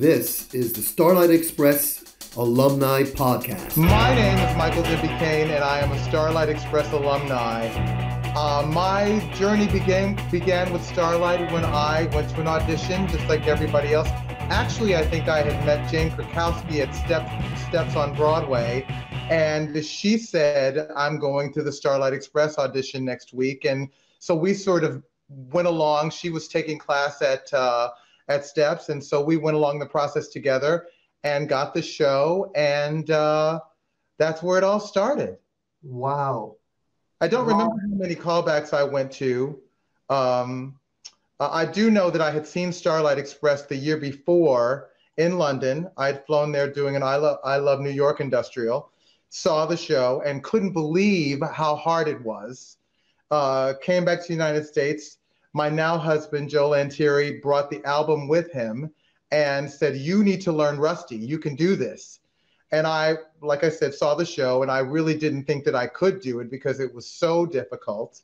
This is the Starlight Express Alumni Podcast. My name is Michael-Demby Cain, and I am a Starlight Express alumni. My journey began with Starlight when I went to an audition, just like everybody else. Actually, I think I had met Jane Krakowski at Steps on Broadway, and she said, I'm going to the Starlight Express audition next week. And so we sort of went along. She was taking class at Steps, and so we went along the process together and got the show, and that's where it all started. Wow. I don't remember how many callbacks I went to. I do know that I had seen Starlight Express the year before in London. I'd flown there doing an I Love New York industrial, saw the show, and couldn't believe how hard it was. Came back to the United States. My now husband, Joe Lantieri, brought the album with him and said, you need to learn Rusty. You can do this. And I, like I said, saw the show, and I really didn't think that I could do it because it was so difficult.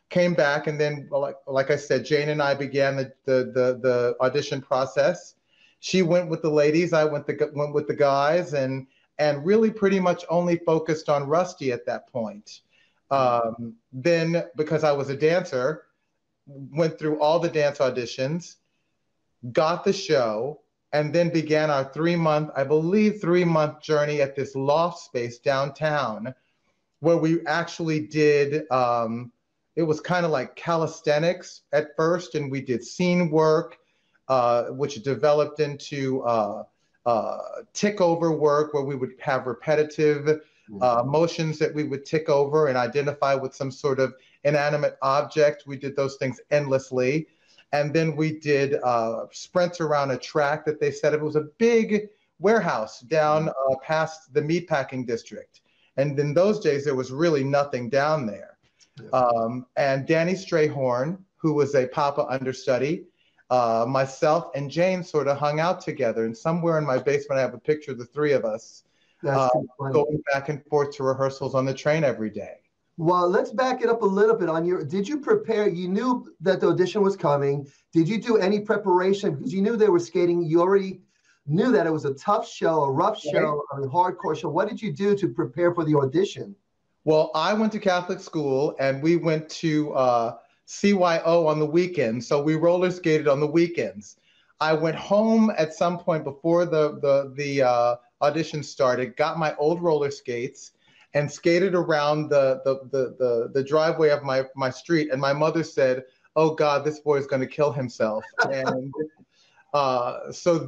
Came back, and then, like I said, Jane and I began the audition process. She went with the ladies, I went with the guys, and really pretty much only focused on Rusty at that point. Then, because I was a dancer, went through all the dance auditions, got the show, and then began our 3-month journey at this loft space downtown, where we actually did, it was kind of like calisthenics at first, and we did scene work, which developed into tick over work, where we would have repetitive motions that we would tick over and identify with some sort of inanimate object. We did those things endlessly. And then we did sprints around a track that they said it was a big warehouse down past the meatpacking district. And in those days, there was really nothing down there. And Danny Strayhorn, who was a Papa understudy, myself and Jane sort of hung out together. And somewhere in my basement, I have a picture of the three of us going back and forth to rehearsals on the train every day. Well, let's back it up a little bit. Did you prepare? You knew that the audition was coming. Did you do any preparation? Because you knew they were skating. You already knew that it was a tough show, a rough show, a hardcore show. What did you do to prepare for the audition? Well, I went to Catholic school, and we went to CYO on the weekends. So we roller skated on the weekends. I went home at some point before the audition started, got my old roller skates, and skated around the driveway of my street. And my mother said, oh God, this boy is going to kill himself. And so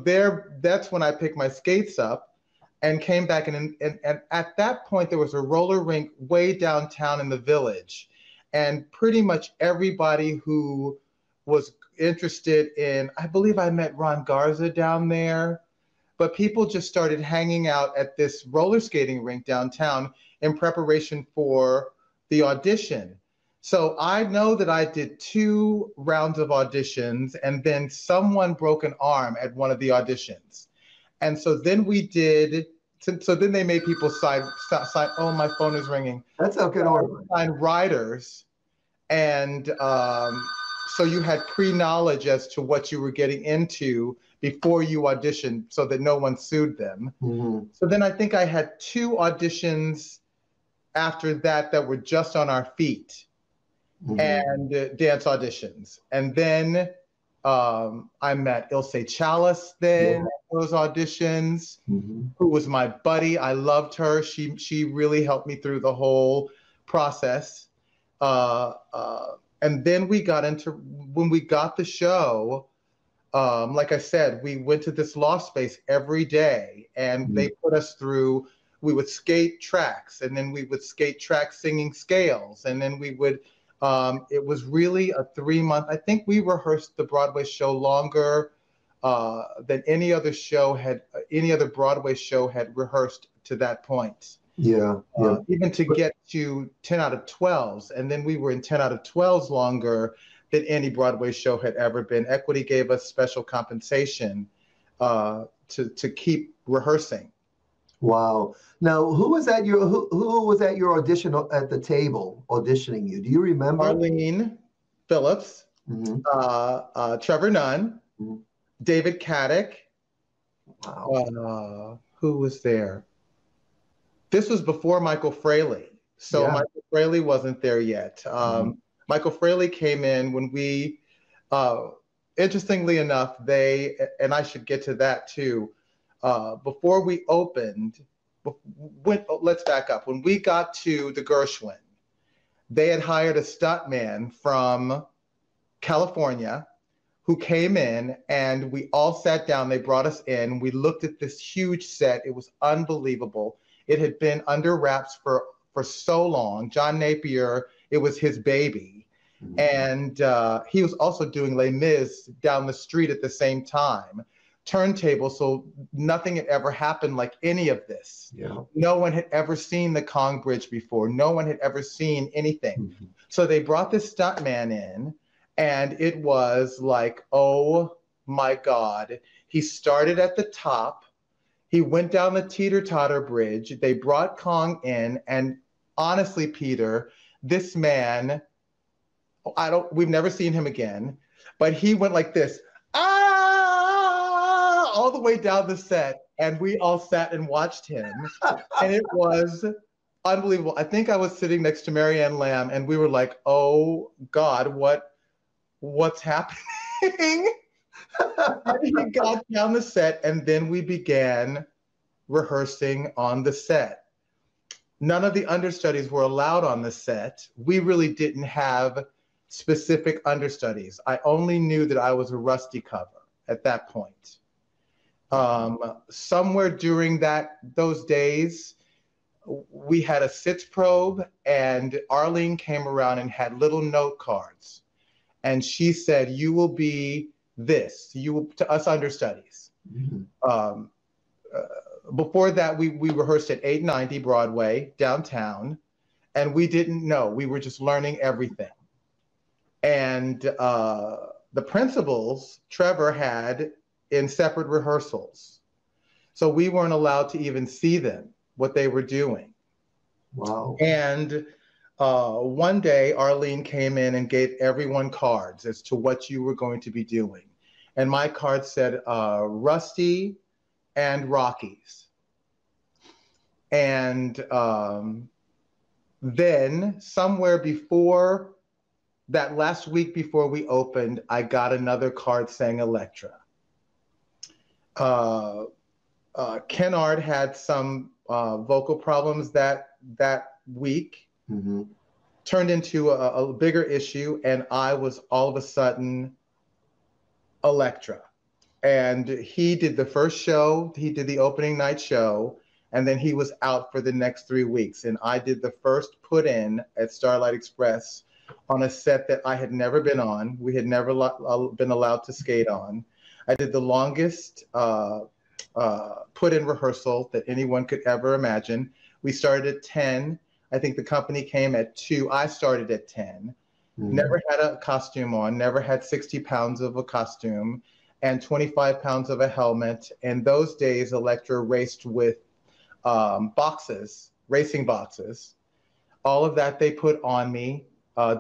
that's when I picked my skates up and came back. And at that point, there was a roller rink way downtown in the village. And pretty much everybody who was interested in, I believe I met Ron Garza down there, but people just started hanging out at this roller skating rink downtown in preparation for the audition. So I know that I did 2 rounds of auditions, and then someone broke an arm at one of the auditions. And so then we did, so then they made people sign, oh, my phone is ringing. That's okay. Sign riders. And so you had pre-knowledge as to what you were getting into before you auditioned so that no one sued them. Mm-hmm. So then I think I had 2 auditions after that were just on our feet, and dance auditions. And then I met Ilse Chalice then at those auditions, who was my buddy. I loved her. She really helped me through the whole process. And then when we got the show, like I said, we went to this loft space every day, and they put us through. We would skate tracks, and then we would skate tracks singing scales, and then we would. It was really a 3-month. I think we rehearsed the Broadway show longer than any other Broadway show had rehearsed to that point. Yeah. Even to get to 10 out of 12s, and then we were in 10 out of 12s longer than any Broadway show had ever been. Equity gave us special compensation to keep rehearsing. Wow. Now, who was at your audition at the table auditioning you? Do you remember? Arlene Phillips, Trevor Nunn, David Caddick, Wow. Who was there? This was before Michael Fraley. So Yeah. Michael Fraley wasn't there yet. Michael Fraley came in when we, interestingly enough, and I should get to that too, before we opened, let's back up. When we got to the Gershwin, they had hired a stuntman from California who came in, and we all sat down. They brought us in. We looked at this huge set. It was unbelievable. It had been under wraps for so long. John Napier, it was his baby. And he was also doing Les Mis down the street at the same time. Turntable, so nothing had ever happened like any of this. Yeah. No one had ever seen the Kong Bridge before. No one had ever seen anything. So they brought this stuntman in, and it was like, oh my God. He started at the top. He went down the teeter-totter bridge. They brought Kong in, and honestly, Peter, this man, we've never seen him again, but he went like this, all the way down the set, and we all sat and watched him, and it was unbelievable. I think I was sitting next to Marianne Lamb, and we were like, oh God, what's happening? And he got down the set, and then we began rehearsing on the set. None of the understudies were allowed on the set. We really didn't have specific understudies. I only knew that I was a Rusty cover at that point. Somewhere during those days, we had a sitz probe, and Arlene came around and had little note cards. And she said, you will be this, to us understudies. Before that, we rehearsed at 890 Broadway downtown, and we didn't know. We were just learning everything. And the principals, Trevor had in separate rehearsals. So we weren't allowed to even see them, what they were doing. Wow. And one day, Arlene came in and gave everyone cards as to what you were going to be doing. And my card said Rusty and Rockies. And then somewhere before, that last week before we opened, I got another card saying Electra. Kennard had some vocal problems that week, turned into a bigger issue, and I was all of a sudden Electra. And he did the first show, he did the opening night show, and then he was out for the next 3 weeks. And I did the first put in at Starlight Express on a set that I had never been on. We had never been allowed to skate on. I did the longest put in rehearsal that anyone could ever imagine. We started at 10. I think the company came at 2. I started at 10. Never had a costume on, never had 60 pounds of a costume and 25 pounds of a helmet. And those days, Electra raced with racing boxes. All of that they put on me.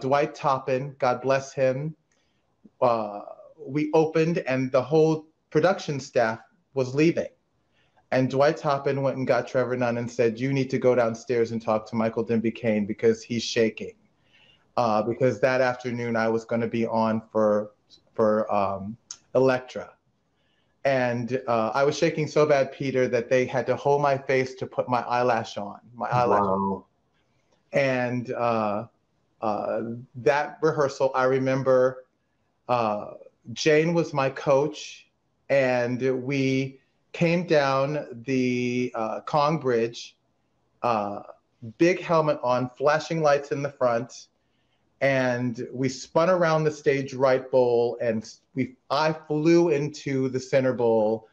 Dwight Toppin, God bless him. We opened and the whole production staff was leaving. And Dwight Toppin went and got Trevor Nunn and said, you need to go downstairs and talk to Michael-Demby Cain because he's shaking. Because that afternoon I was going to be on for Electra. And I was shaking so bad, Peter, that they had to hold my face to put my eyelash on, Wow. And that rehearsal, I remember Jane was my coach, and we came down the Kong Bridge, big helmet on, flashing lights in the front, and we spun around the stage right bowl, and I flew into the center bowl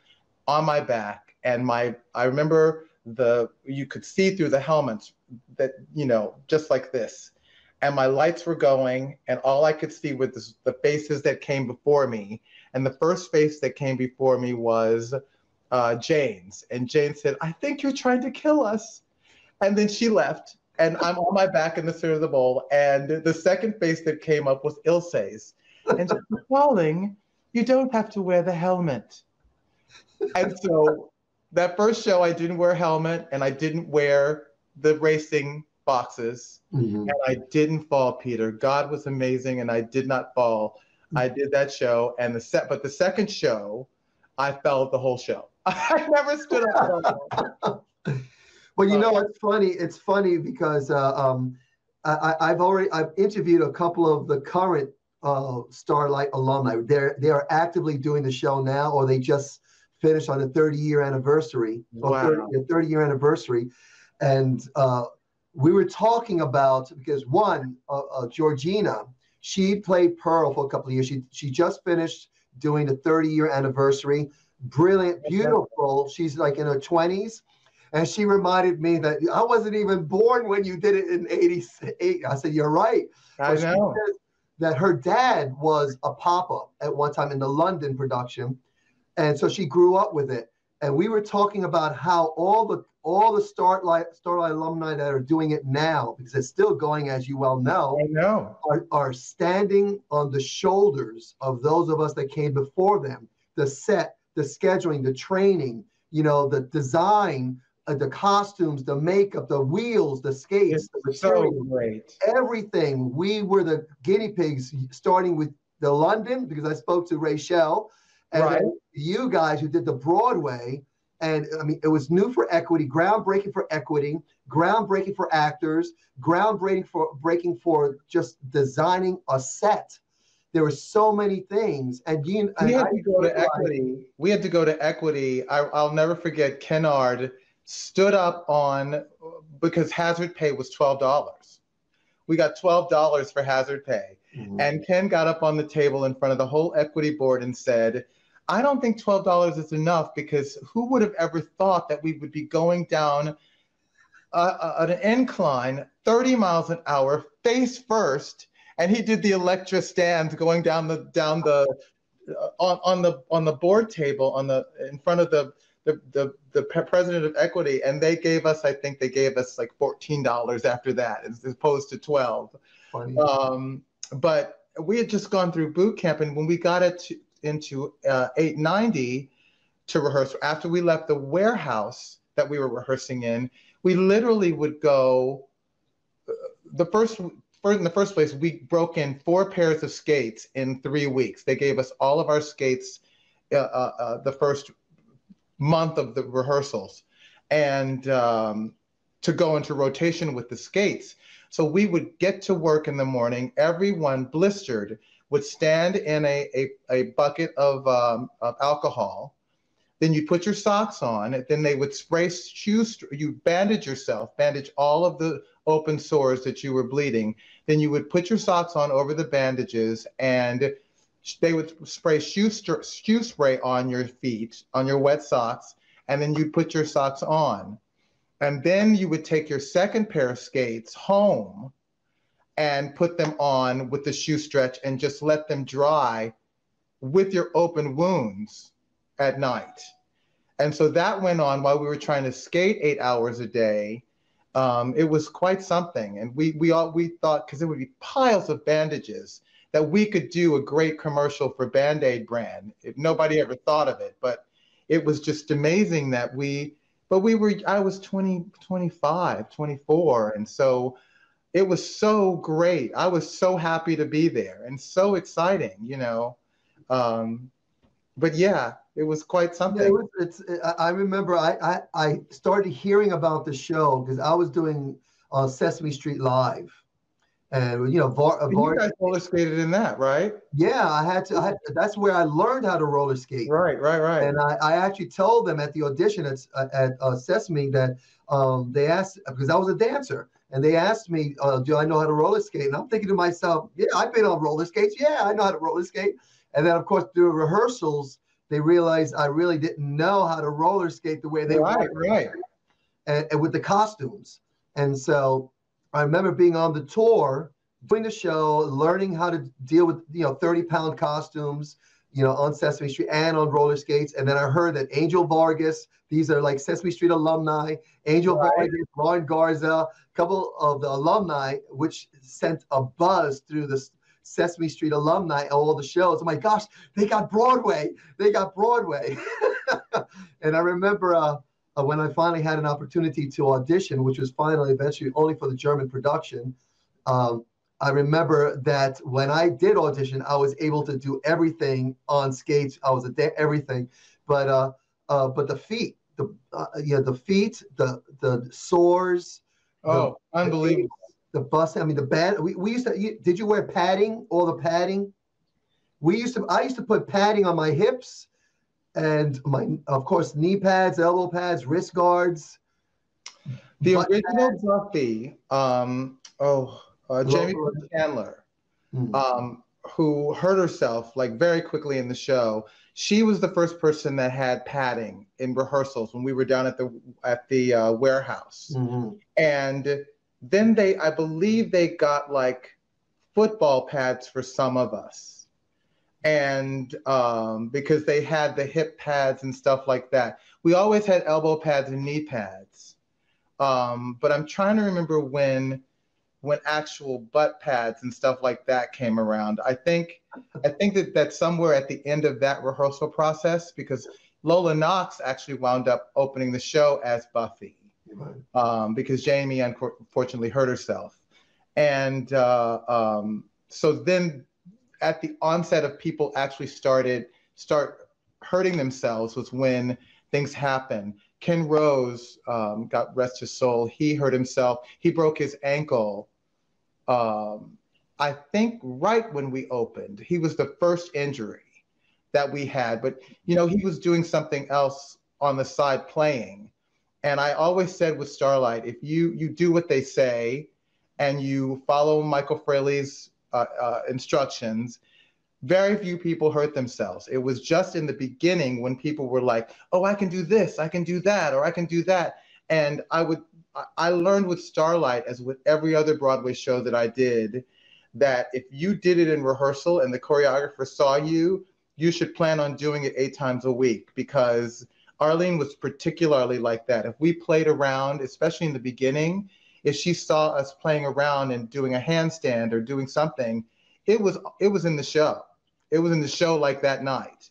on my back, and I remember you could see through the helmets that, just like this, and my lights were going, and all I could see were the faces that came before me, and the first face that came before me was Jane's, and Jane said, I think you're trying to kill us, and then she left. And I'm on my back in the center of the bowl. And the second face that came up was Ilse's. And she said, darling, you don't have to wear the helmet. And so that first show, I didn't wear a helmet and I didn't wear the racing boxes. Mhm. And I didn't fall, Peter. God was amazing and I did not fall. I did that show and but the second show, I fell the whole show. I never stood up at all. Well, you know, it's funny. It's funny because I've interviewed a couple of the current Starlight alumni. They are actively doing the show now, or they just finished on the 30-year anniversary, Wow. 30-year anniversary, and we were talking about because Georgina, she played Pearl for a couple of years. She just finished doing the 30-year anniversary. Brilliant, beautiful. She's like in her 20s. And she reminded me that I wasn't even born when you did it in '88. I said, you're right. I know. She said that her dad was a pop-up at one time in the London production. And so she grew up with it. And we were talking about how all the Starlight alumni that are doing it now, because it's still going, as you well know, I know. are standing on the shoulders of those of us that came before them. The set, the scheduling, the training, you know, the design, the costumes, the makeup, the wheels, the skates, the material, so great. Everything. We were the guinea pigs, starting with the London, because I spoke to Rachel, and then you guys who did the Broadway. And I mean, it was new for equity, groundbreaking for equity, groundbreaking for actors, groundbreaking for just designing a set. There were so many things, and we had to go to equity. We had to go to equity. I'll never forget. Kennard stood up because hazard pay was $12. We got $12 for hazard pay, and Ken got up on the table in front of the whole equity board and said, "I don't think $12 is enough because who would have ever thought that we would be going down an incline 30 miles an hour face first." And he did the Electra stand going down on the board table in front of the president of equity, and they gave us, I think they gave us like $14 after that, as opposed to 12. Funny. But we had just gone through boot camp, and when we got into 890 to rehearse, after we left the warehouse that we were rehearsing in, we literally would go. In the first place, we broke in 4 pairs of skates in 3 weeks. They gave us all of our skates the first month of the rehearsals, and to go into rotation with the skates. So we would get to work in the morning. Everyone blistered would stand in a bucket of alcohol. Then you put your socks on. Then they would spray you bandage yourself, bandage all of the open sores that you were bleeding. Then you would put your socks on over the bandages, and they would spray shoe spray on your feet, on your wet socks, and then you'd put your socks on. And then you would take your second pair of skates home and put them on with the shoe stretch and just let them dry with your open wounds at night. And so that went on while we were trying to skate 8 hours a day. It was quite something. And we thought, because there would be piles of bandages, that we could do a great commercial for Band-Aid brand. Nobody ever thought of it, but it was just amazing that I was 20, 25, 24. And so it was so great. I was so happy to be there and so exciting, you know. But yeah, it was quite something. Yeah, I remember I started hearing about the show because I was doing Sesame Street Live. And you know, you guys roller skated in that, right? Yeah, I had to. That's where I learned how to roller skate. Right. And I actually told them at the audition at Sesame that they asked, because I was a dancer, and they asked me, do I know how to roller skate? And I'm thinking to myself, yeah, I've been on roller skates. Yeah, I know how to roller skate. And then, of course, through rehearsals, they realized I really didn't know how to roller skate the way they wanted. Right. And with the costumes. And so I remember being on the tour, doing the show, learning how to deal with, you know, 30-pound costumes, you know, on Sesame Street and on roller skates. And then I heard that Angel Vargas, these are like Sesame Street alumni, Angel Vargas, Ron Garza, a couple of the alumni, which sent a buzz through the Sesame Street alumni, all the shows. Oh my gosh, they got Broadway. And I remember when I finally had an opportunity to audition, which was finally eventually only for the German production. I remember that when I did audition, I was able to do everything on skates. I was everything, but the feet, the feet, the sores, Oh, unbelievable. the bus. I mean, the bad. We used to. Did you wear padding? All the padding. I used to put padding on my hips and of course, knee pads, elbow pads, wrist guards. The original Buffy, Jamie Chandler, who hurt herself like very quickly in the show. She was the first person that had padding in rehearsals when we were down at the warehouse. And then I believe they got like football pads for some of us. And because they had the hip pads and stuff like that. We always had elbow pads and knee pads. But I'm trying to remember when actual butt pads and stuff like that came around. I think that somewhere at the end of that rehearsal process, because Lola Knox actually wound up opening the show as Buffy, because Jamie unfortunately hurt herself. And so then at the onset of people actually start hurting themselves was when things happen. Ken Rose, God rest his soul, he hurt himself. He broke his ankle, I think right when we opened. He was the first injury that we had, but he was doing something else on the side playing. And I always said with Starlight, if you do what they say and you follow Michael Fraley's instructions, very few people hurt themselves. It was just in the beginning when people were like, oh, I can do this, I can do that, or I can do that. And I learned with Starlight, as with every other Broadway show that I did, that if you did it in rehearsal and the choreographer saw you, you should plan on doing it 8 times a week, because Arlene was particularly like that. If we played around, especially in the beginning, if she saw us playing around and doing a handstand or doing something, it was in the show. It was in the show like that night.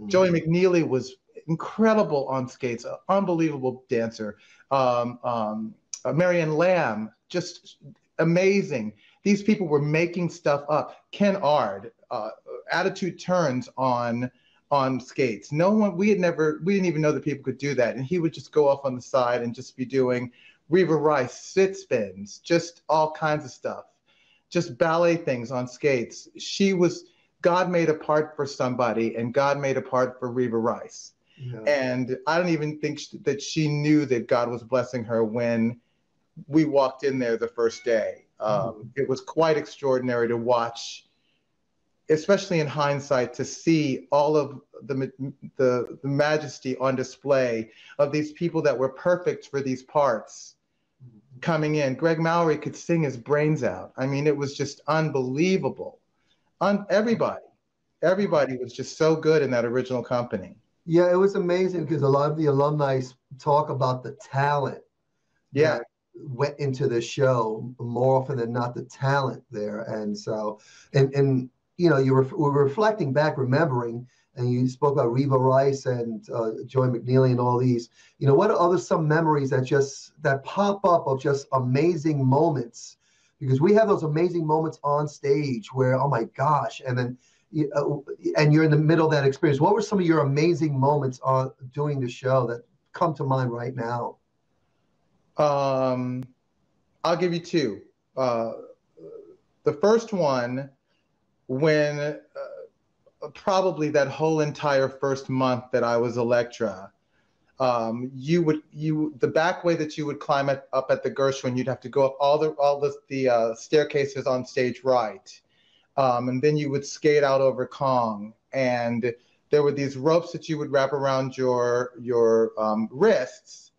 Joey McNeely was incredible on skates, an unbelievable dancer. Marianne Lamb, just amazing. These people were making stuff up. Ken Ard, attitude turns on skates. We didn't even know that people could do that. And he would just go off on the side and just be doing Reva Rice, sit spins, just all kinds of stuff. Just ballet things on skates. God made a part for somebody, and God made a part for Reva Rice. Yeah. And I don't even think that she knew that God was blessing her when we walked in there the first day. It was quite extraordinary to watch, especially in hindsight, to see all of the majesty on display of these people that were perfect for these parts coming in. Greg Mallory could sing his brains out. I mean, it was just unbelievable. Everybody was just so good in that original company. Yeah, it was amazing because a lot of the alumni talk about the talent that went into the show more often than not, the talent there. And so, and we were reflecting back, remembering, and you spoke about Reva Rice and Joy McNeely and all these. What are some memories that pop up of just amazing moments? Because we have those amazing moments on stage where, oh my gosh, and then and you're in the middle of that experience. What were some of your amazing moments on doing the show that come to mind right now? I'll give you 2. The first one, when probably that whole entire first month that I was Electra, the back way that you would climb up at the Gershwin, you'd have to go up all the staircases on stage right, and then you would skate out over Kong, and there were these ropes that you would wrap around your wrists,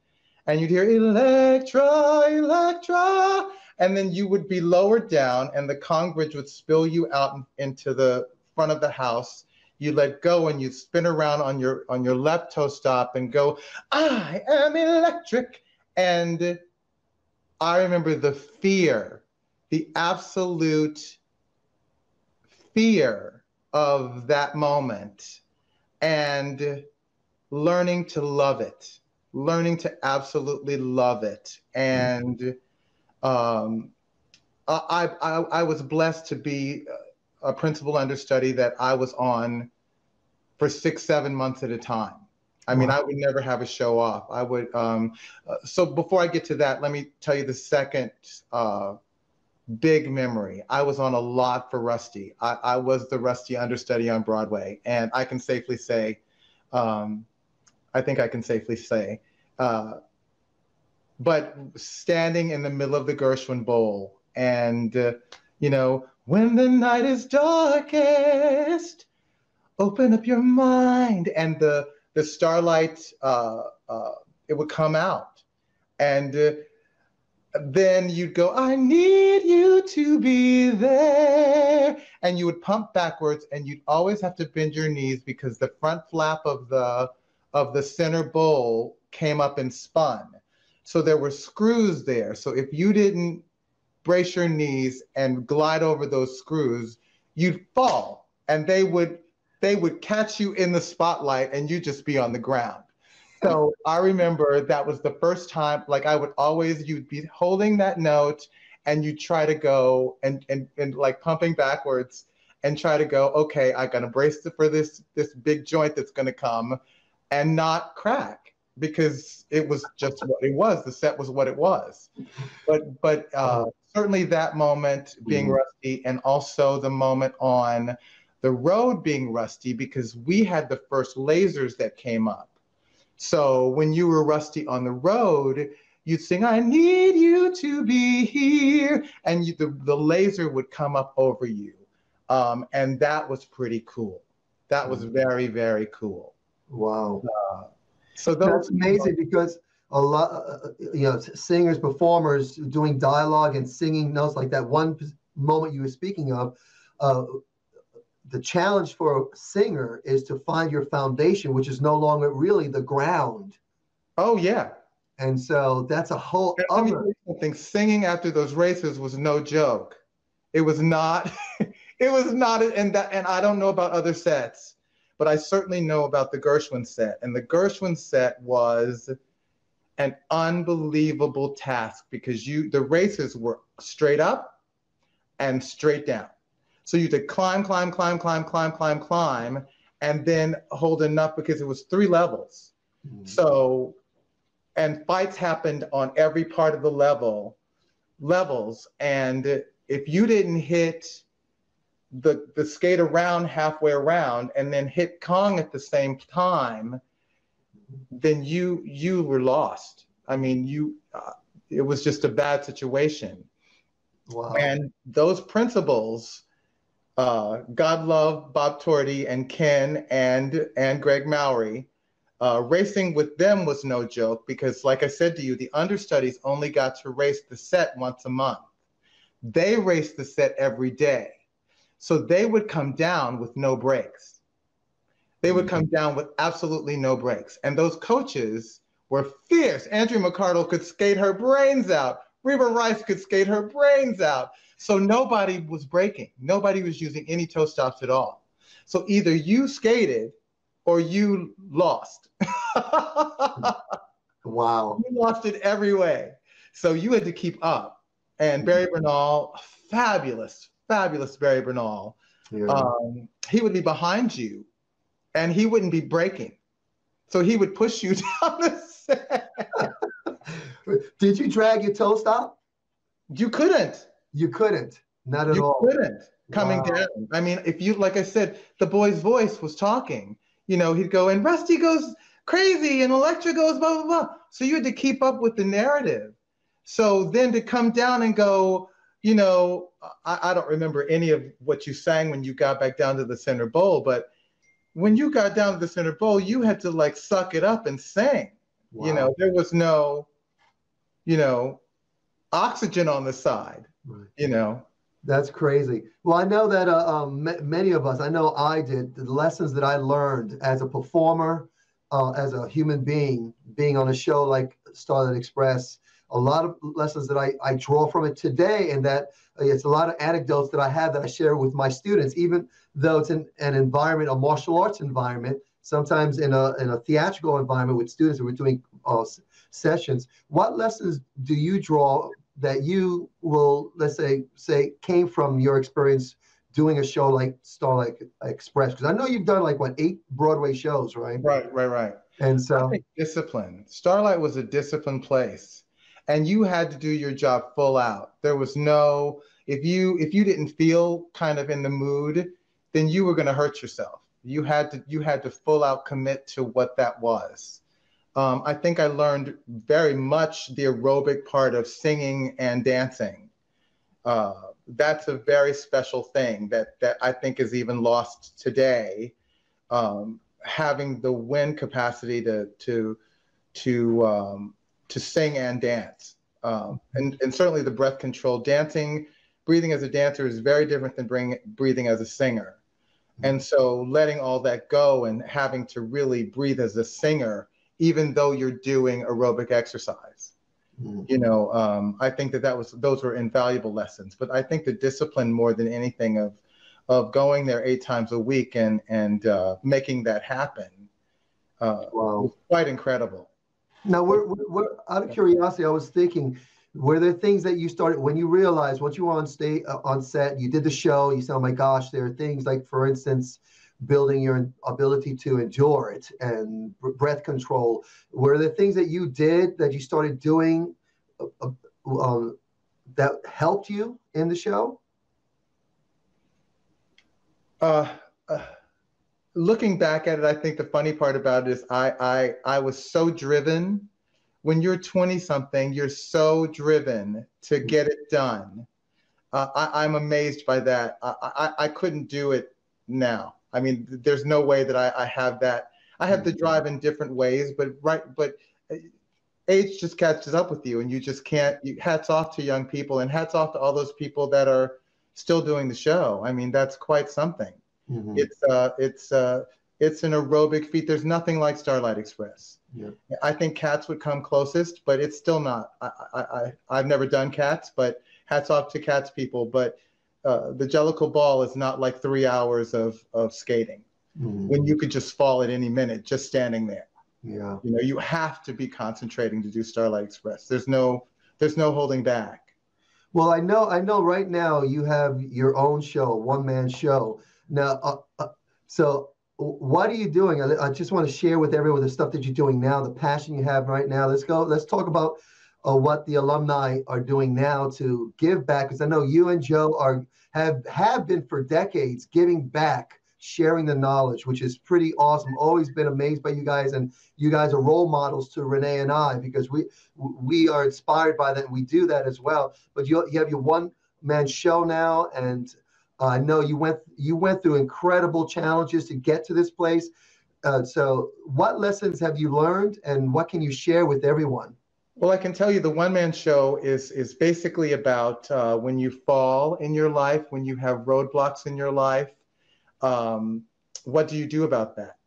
and you'd hear Electra, Electra, and then you would be lowered down, and the Kong bridge would spill you out into the front of the house. You let go and you spin around on your left toe stop and go, I am electric. And I remember the fear, the absolute fear of that moment. And learning to love it, learning to absolutely love it. And I was blessed to be a principal understudy that I was on for 6, 7 months at a time. I mean, I would never have a show off. I would, so before I get to that, let me tell you the second big memory. I was on a lot for Rusty. I was the Rusty understudy on Broadway, and I can safely say, I think I can safely say, but standing in the middle of the Gershwin Bowl and, you know, when the night is darkest, open up your mind, and the starlight, it would come out, and then you'd go, I need you to be there, and you would pump backwards, and you'd always have to bend your knees because the front flap of the center bowl came up and spun, so there were screws there. So if you didn't brace your knees and glide over those screws, you'd fall, and they would catch you in the spotlight and you'd just be on the ground. So I remember that was the first time, like you'd be holding that note and you try to go and like pumping backwards and try to go, okay, I gotta brace for this big joint that's gonna come and not crack, because it was just what it was. The set was what it was. But certainly that moment being Rusty, and also the moment on the road being Rusty, because we had the first lasers that came up. So when you were Rusty on the road, you'd sing, I need you to be here, and the laser would come up over you. And that was pretty cool. That was very, very cool. Wow. So that's amazing, because a lot, you know, singers, performers doing dialogue and singing notes like that one moment you were speaking of, the challenge for a singer is to find your foundation, which is no longer really the ground. Oh, yeah. And so that's a whole other... Let me tell you something. Singing after those races was no joke. It was not. It was not. And I don't know about other sets, but I certainly know about the Gershwin set. And the Gershwin set was an unbelievable task, because the races were straight up and straight down. So you had to climb, and then hold enough, because it was 3 levels. Mm-hmm. So, and fights happened on every part of the levels. And if you didn't hit the skate around halfway around and then hit Kong at the same time, then you were lost. I mean, it was just a bad situation. Wow. And those principals, God love Bob Torty and Ken and Greg Mowry, racing with them was no joke, because like I said to you, the understudies only got to race the set once a month. They raced the set every day. So they would come down with no breaks. They would come down with absolutely no breaks. And those coaches were fierce. Andrea McCardle could skate her brains out. Reba Rice could skate her brains out. So nobody was breaking. Nobody was using any toe stops at all. So either you skated or you lost. Wow. You lost it every way. So you had to keep up. And Barry Bernal, fabulous Barry Bernal. Yeah. He would be behind you and he wouldn't be breaking. So he would push you down the set. Did you drag your toe stop? You couldn't. You couldn't. Not at all. You couldn't. Coming down. I mean, if you, like I said, the boy's voice was talking. You know, he'd go, and Rusty goes crazy, and Electra goes blah, blah, blah. So you had to keep up with the narrative. So then to come down and go, you know, I don't remember any of what you sang when you got back down to the center bowl, but when you got down to the center bowl, you had to like suck it up and sing. Wow. You know, there was no, you know, oxygen on the side, right. You know. That's crazy. Well, I know that many of us, I know I did, the lessons that I learned as a performer, as a human being on a show like Starlight Express, a lot of lessons that I draw from it today, and that it's a lot of anecdotes that I have that I share with my students, even though it's in an environment, a martial arts environment, sometimes in a theatrical environment with students, and we're doing sessions. What lessons do you draw that you will, let's say came from your experience doing a show like Starlight Express? Because I know you've done like what, 8 Broadway shows, right? Right. And so I think discipline. Starlight was a disciplined place, and you had to do your job full out. There was no, if you didn't feel kind of in the mood, then you were going to hurt yourself. You had to full out commit to what that was. I think I learned very much the aerobic part of singing and dancing. That's a very special thing that I think is even lost today. Having the wind capacity to sing and dance, and certainly the breath control. Breathing as a dancer is very different than breathing as a singer. And so letting all that go and having to really breathe as a singer, even though you're doing aerobic exercise. You know, I think those were invaluable lessons. But I think the discipline more than anything of going there 8 times a week and making that happen was quite incredible. Now, we're out of curiosity, I was thinking, were there things that you started when you realized once you were on set, you did the show, you said, oh my gosh, there are things like, for instance, building your ability to endure it and breath control. Were there things that you did that you started doing that helped you in the show? Looking back at it, I think the funny part about it is I was so driven. When you're 20-something, you're so driven to get it done. I'm amazed by that. I couldn't do it now. I mean, there's no way that I have that. I have the drive in different ways, but age just catches up with you, and you just can't. Hats off to young people, and hats off to all those people that are still doing the show. I mean, that's quite something. Mm-hmm. It's an aerobic feat. There's nothing like Starlight Express. Yeah. I think Cats would come closest, but it's still not. I've never done Cats, but hats off to Cats people. But the Jellicle Ball is not like 3 hours of skating, when you could just fall at any minute just standing there. Yeah. You know, you have to be concentrating to do Starlight Express. There's no holding back. Well, I know right now you have your own show, one-man show. Now, so what are you doing? I just want to share with everyone the stuff that you're doing now, the passion you have right now. Let's talk about what the alumni are doing now to give back, because I know you and Joe have been for decades giving back, sharing the knowledge, which is pretty awesome. Always been amazed by you guys, and you guys are role models to Renee and I, because we are inspired by that. And we do that as well. But you have your one-man show now, and I know you went through incredible challenges to get to this place. So what lessons have you learned, and what can you share with everyone? Well, I can tell you the one-man show is basically about when you fall in your life, when you have roadblocks in your life, what do you do about that?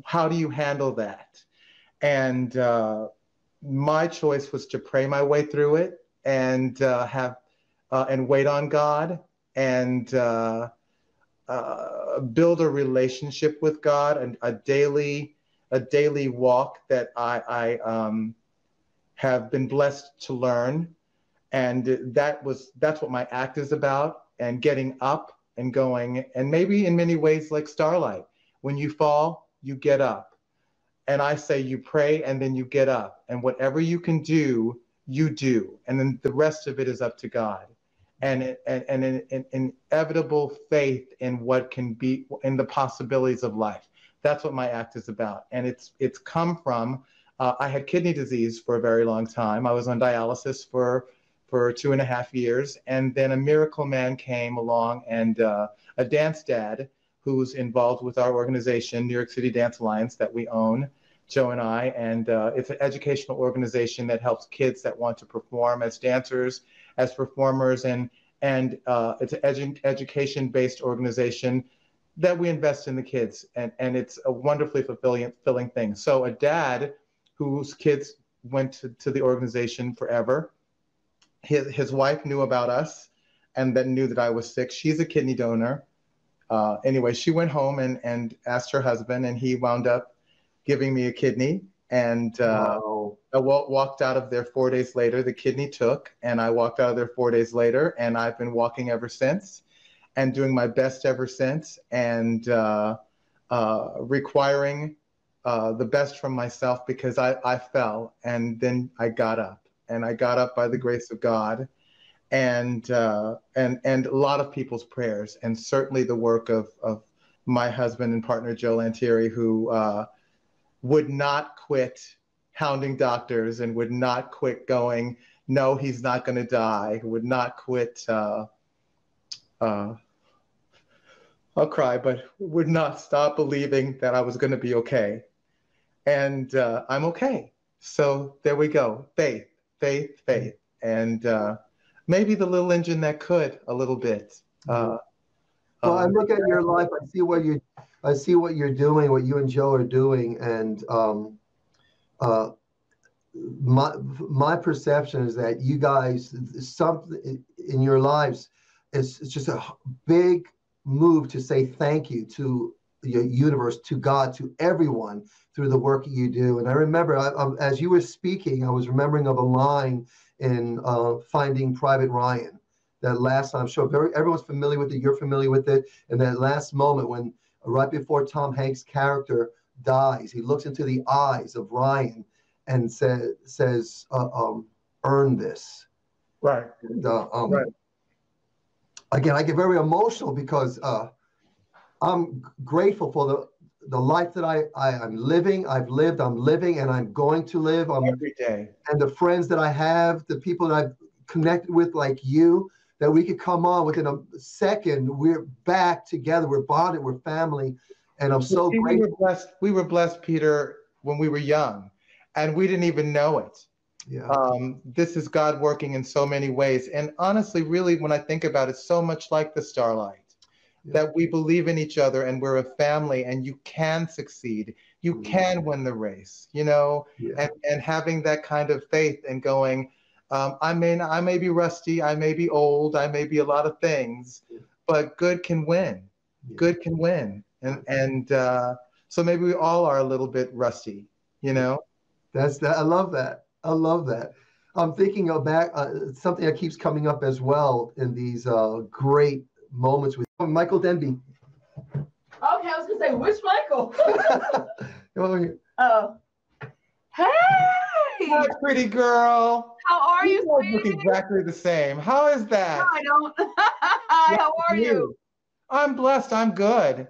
How do you handle that? And my choice was to pray my way through it and wait on God and build a relationship with God, and a daily walk that I have been blessed to learn. And that's what my act is about, and getting up and going, and maybe in many ways like Starlight, when you fall, you get up. And I say you pray and then you get up, and whatever you can do, you do. And then the rest of it is up to God. And an inevitable faith in what can be, in the possibilities of life. That's what my act is about. And it's come from, I had kidney disease for a very long time. I was on dialysis for 2.5 years. And then a miracle man came along, and a dance dad who's involved with our organization, New York City Dance Alliance, that we own, Joe and I. And it's an educational organization that helps kids that want to perform as dancers, as performers, and it's an education-based organization that we invest in the kids, and it's a wonderfully fulfilling thing. So a dad whose kids went to the organization forever, his wife knew about us and then knew that I was sick. She's a kidney donor. Anyway, she went home and asked her husband, and he wound up giving me a kidney. And Wow. I walked out of there 4 days later. The kidney took, and I walked out of there 4 days later, and I've been walking ever since, and doing my best ever since, and requiring the best from myself, because I fell, and then I got up, and I got up by the grace of God, and a lot of people's prayers, and certainly the work of my husband and partner Joe Lantieri, who would not quit hounding doctors and would not quit going, no, he's not going to die, would not quit, I'll cry, but would not stop believing that I was going to be okay. And I'm okay. So there we go. Faith, faith, faith. And maybe the little engine that could a little bit. Well, I look at your life, I see what you're doing, what you and Joe are doing, and my perception is that you guys, something in your lives, it's just a big move to say thank you to the universe, to God, to everyone through the work you do. And I remember, as you were speaking, I was remembering of a line in Finding Private Ryan. That last time, I'm sure everyone's familiar with it. You're familiar with it. And that last moment when, right before Tom Hanks' character dies, he looks into the eyes of Ryan and says, "Earn this." Right. And, right. Again, I get very emotional because I'm grateful for the life that I'm living. I've lived, I'm living, and I'm going to live. Every day. And the friends that I have, the people that I've connected with, like you, that we could come on within a second. We're back together. We're bonded. We're family. And I'm so grateful. We were blessed, Peter, when we were young, and we didn't even know it. Yeah. This is God working in so many ways. And honestly, really, when I think about it, so much like the Starlight, that we believe in each other and we're a family, and you can succeed. You can win the race, you know, and having that kind of faith and going, I may be rusty, I may be old, I may be a lot of things, but good can win. Good can win. And so maybe we all are a little bit rusty, you know? That's that. I love that. I love that. I'm thinking of back, something that keeps coming up as well in these great moments with Michael-Demby. Okay, I was gonna say, which Michael? Come over here. Oh. Hey! Hi, pretty girl. How are you, both look exactly the same. How is that? No, I don't. Hi, how are you? I'm blessed. I'm good.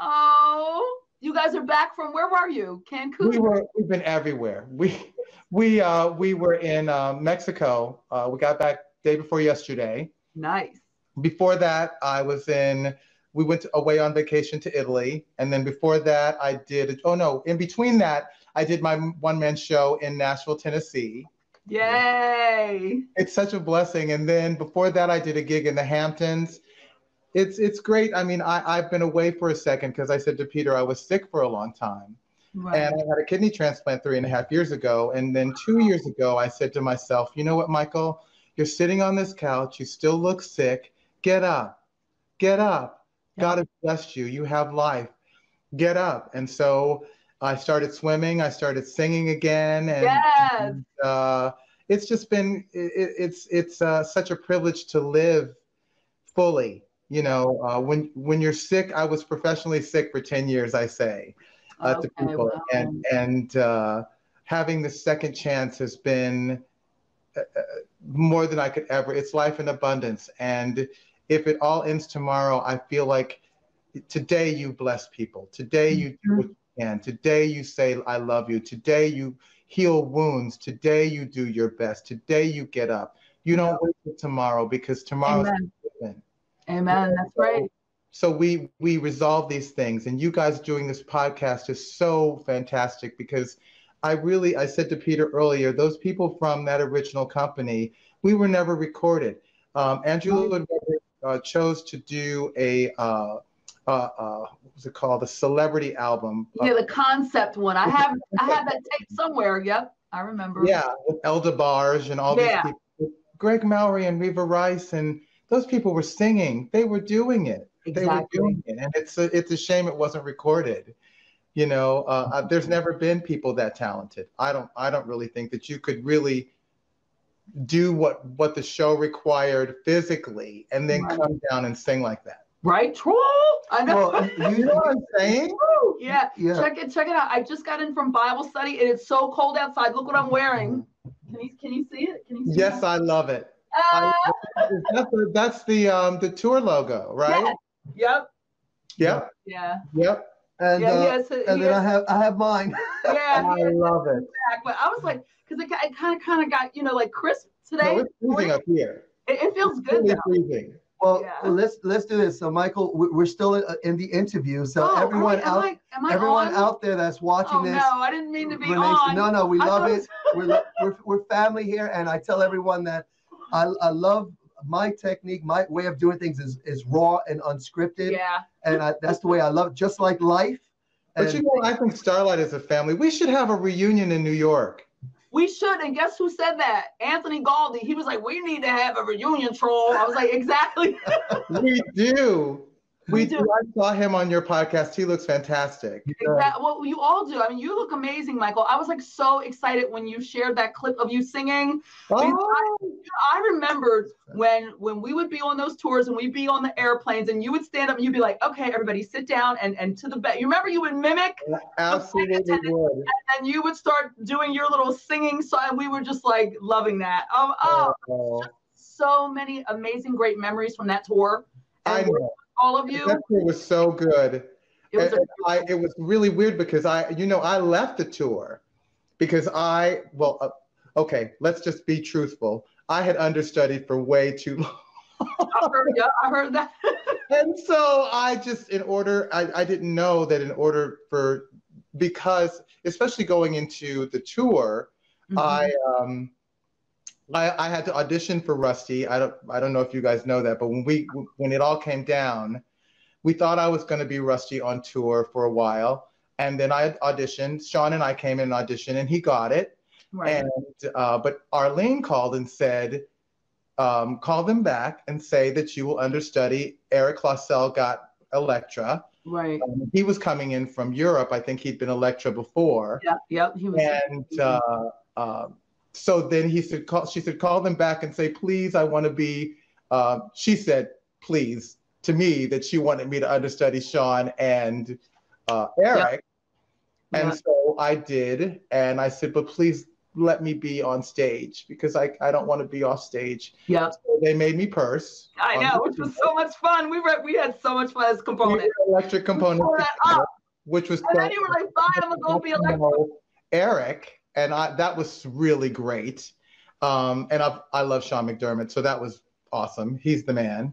Oh, you guys are back from, where were you? Cancun? We've been everywhere. We were in Mexico. We got back day before yesterday. Nice. Before that, we went away on vacation to Italy. And then before that, in between that, I did my one-man show in Nashville, Tennessee. Yay. It's such a blessing. And then before that, I did a gig in the Hamptons. It's great. I mean, I've been away for a second because I said to Peter, I was sick for a long time. Right. And I had a kidney transplant 3.5 years ago. And then 2 years ago, I said to myself, you know what, Michael, you're sitting on this couch. You still look sick. Get up. Get up. Yeah. God has blessed you. You have life. Get up. And so I started swimming. I started singing again. And, yes. and it's just been, it's such a privilege to live fully. You know, when you're sick, I was professionally sick for 10 years, I say to people. Wow. And having the second chance has been more than I could ever. It's life in abundance. And if it all ends tomorrow, I feel like today you bless people. Today you do what you can. Today you say, I love you. Today you heal wounds. Today you do your best. Today you get up. You don't wait till tomorrow, because tomorrow's different. Amen. That's right. So we resolve these things, and you guys doing this podcast is so fantastic, because I said to Peter earlier, those people from that original company, we were never recorded. Andrew Lloyd Webber chose to do a what was it called? A celebrity album. Yeah, the concept one. I have that tape somewhere. Yep, I remember. Yeah, with Elda Barge and all these people. Greg Mowry and Reva Rice, and those people were singing. They were doing it. They were doing it, and it's a shame it wasn't recorded. You know, there's never been people that talented. I don't really think that you could really do what the show required physically and then come down and sing like that. Right, true. I know. Well, you know what I'm saying? Yeah. Check it out. I just got in from Bible study and it's so cold outside. Look what I'm wearing. Can you see it? Yes, I love it. That's the tour logo, right? Yeah. Yep. Yeah. Yep. And then I have mine. Yeah. I love it. But I was like, because it kind of got, you know, like crisp today. No, it's freezing up here. It feels good It's now. freezing. Well, let's do this. So, Michael, we're still in the interview. So everyone out there that's watching this. No, I didn't mean to be on. No, we love it. We're family here, and I tell everyone that I love my technique. My way of doing things is raw and unscripted. Yeah. And that's the way I love it, just like life. But you know, I think Starlight is a family. We should have a reunion in New York. We should, and guess who said that? Anthony Galdi. He was like, we need to have a reunion, troll. I was like, exactly. We do. We do. I saw him on your podcast. He looks fantastic. Exactly. Well, you all do. I mean, you look amazing, Michael. I was like so excited when you shared that clip of you singing. I remembered when we would be on those tours and we'd be on the airplanes and you would stand up and you'd be like, okay, everybody sit down and to the bed. You remember you would mimic? Absolutely would. And then you would start doing your little singing song and we were just like loving that. So many amazing, great memories from that tour. I know. All of you. That tour was so good. It was really weird because I left the tour because okay, let's just be truthful. I had understudied for way too long. I heard that. And so I didn't know that because especially going into the tour, I had to audition for Rusty. I don't know if you guys know that, but when it all came down, we thought I was going to be Rusty on tour for a while, and then I auditioned. Sean and I came in and auditioned, and he got it. Right. And but Arlene called and said, call them back and say that you will understudy. Eric Clausel got Electra. Right. He was coming in from Europe. I think he'd been Electra before. Yeah. He was. And so then she said, call them back and say, please, I want to be, she said, please, to me, that she wanted me to understudy Sean and Eric. And so I did. And I said, but please let me be on stage because I don't want to be off stage. Yeah. So they made me purse. I know, which was so much fun. We had so much fun as components. Electric components. Which was and then you were like, fine, I'm going to be Electric. Eric. And that was really great. And I love Sean McDermott, so that was awesome. He's the man.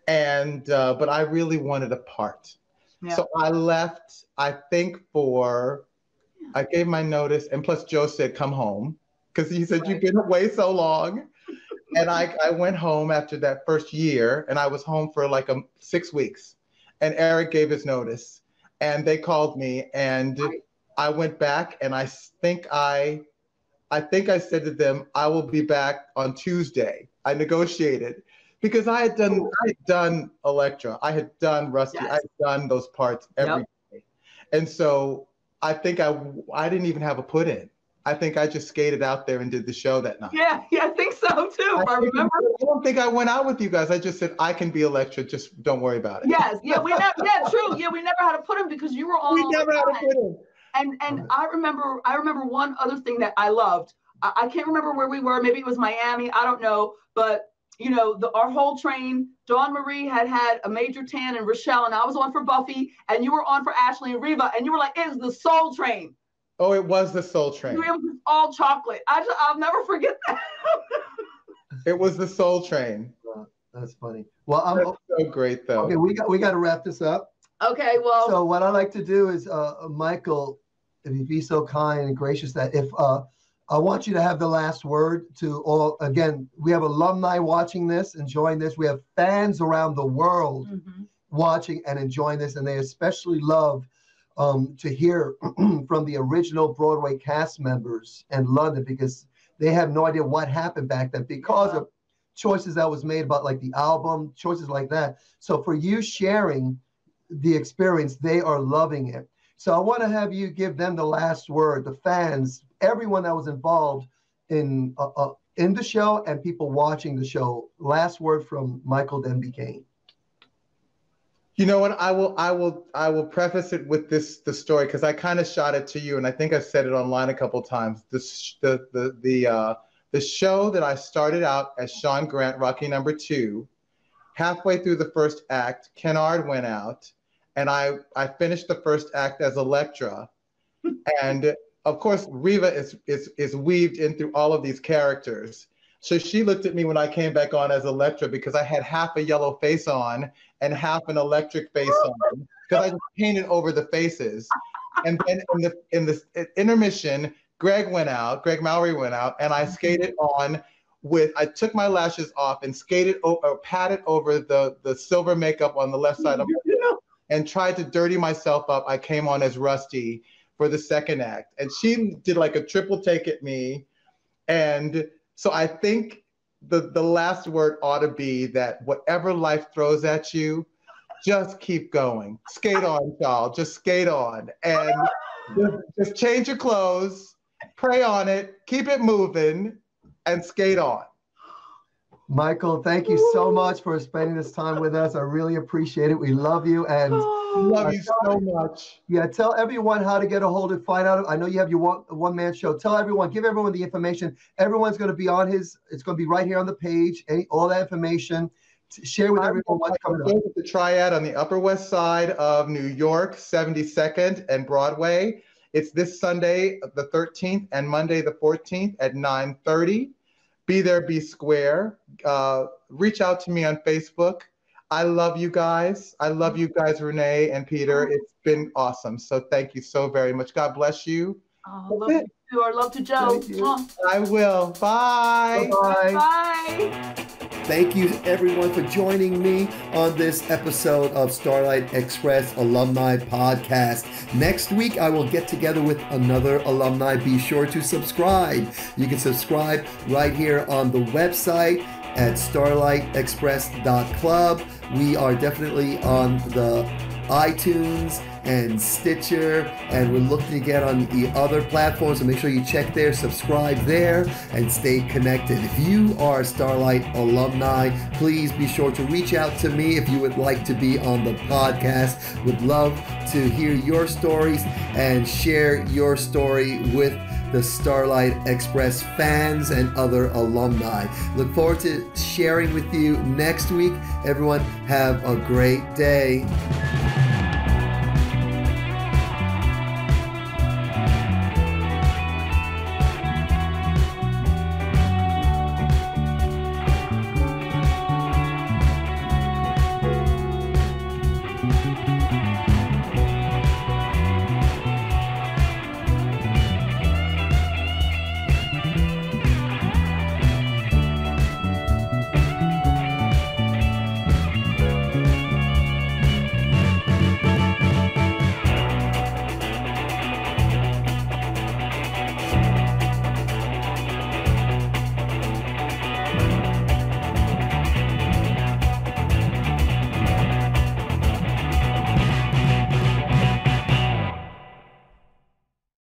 And but I really wanted a part. Yeah. So I left, I think I gave my notice, and plus Joe said, come home. Because he said, you've been away so long. And I went home after that first year, and I was home for like 6 weeks. And Eric gave his notice. And they called me, and I went back, and I think I said to them, I will be back on Tuesday. I negotiated because I had done Electra, I had done Rusty, I had done those parts every day. And so I think I didn't even have a put in. I think I just skated out there and did the show that night. Yeah, I think so too. I remember. I don't think I went out with you guys. I just said I can be Electra. Just don't worry about it. Yes, we never had to put him because you were on. We never had to put him. And I remember one other thing that I loved. I can't remember where we were. Maybe it was Miami. I don't know. But you know, our whole train. Dawn Marie had a Major Tan and Rochelle, and I was on for Buffy, and you were on for Ashley and Reva, and you were like, "It's the Soul Train." Oh, it was the Soul Train. It was all chocolate. I'll never forget that. It was the Soul Train. That's funny. Well, that's so great, though. Okay, we got to wrap this up. Okay, well. So what I like to do is, Michael, if you'd be so kind and gracious, that if I want you to have the last word to all. Again, we have alumni watching this, enjoying this. We have fans around the world watching and enjoying this, and they especially love to hear from the original Broadway cast members in London because they have no idea what happened back then because of choices that was made about like the album, choices like that. So for you sharing the experience, they are loving it. So I want to have you give them the last word, the fans, everyone that was involved in the show and people watching the show. Last word from Michael-Demby Cain. You know what? I will preface it with the story, because I kind of shot it to you, and I think I've said it online a couple times. The show that I started out as Sean Grant, Rocky number 2, halfway through the first act, Kennard went out, and I finished the first act as Electra, and of course Riva is weaved in through all of these characters. So she looked at me when I came back on as Electra, because I had half a yellow face on and half an electric face on, because I just painted over the faces. And then in the intermission, Greg Mowry went out, and I skated on I took my lashes off and skated or patted over the silver makeup on the left side of my head and tried to dirty myself up. I came on as Rusty for the second act. And she did like a triple take at me. And so I think the last word ought to be that whatever life throws at you, just keep going. Skate on, y'all. Just skate on. And just change your clothes, pray on it, keep it moving, and skate on. Michael, thank you so much for spending this time with us. I really appreciate it. We love you. And love you so much. Yeah, tell everyone how to get a hold of, find out. I know you have your one-man show. Tell everyone, give everyone the information. Everyone's going to be on it's going to be right here on the page, all that information. Share with everyone what's coming up. The Triad on the Upper West Side of New York, 72nd and Broadway. It's this Sunday, the 13th, and Monday, the 14th at 9:30. Be there, be square. Reach out to me on Facebook. I love you guys. I love you guys, Renee and Peter. It's been awesome. So thank you so very much. God bless you. Love you too. Or love to Joe. I will. Bye. Bye-bye. Bye. Thank you, everyone, for joining me on this episode of Starlight Express Alumni Podcast. Next week, I will get together with another alumni. Be sure to subscribe. You can subscribe right here on the website at starlightexpress.club. We are definitely on the iTunes and Stitcher, and we're looking to get on the other platforms, so make sure you check there, subscribe there, and stay connected. If you are Starlight alumni, please be sure to reach out to me if you would like to be on the podcast. Would love to hear your stories and share your story with the Starlight Express fans and other alumni. Look forward to sharing with you next week. Everyone, have a great day.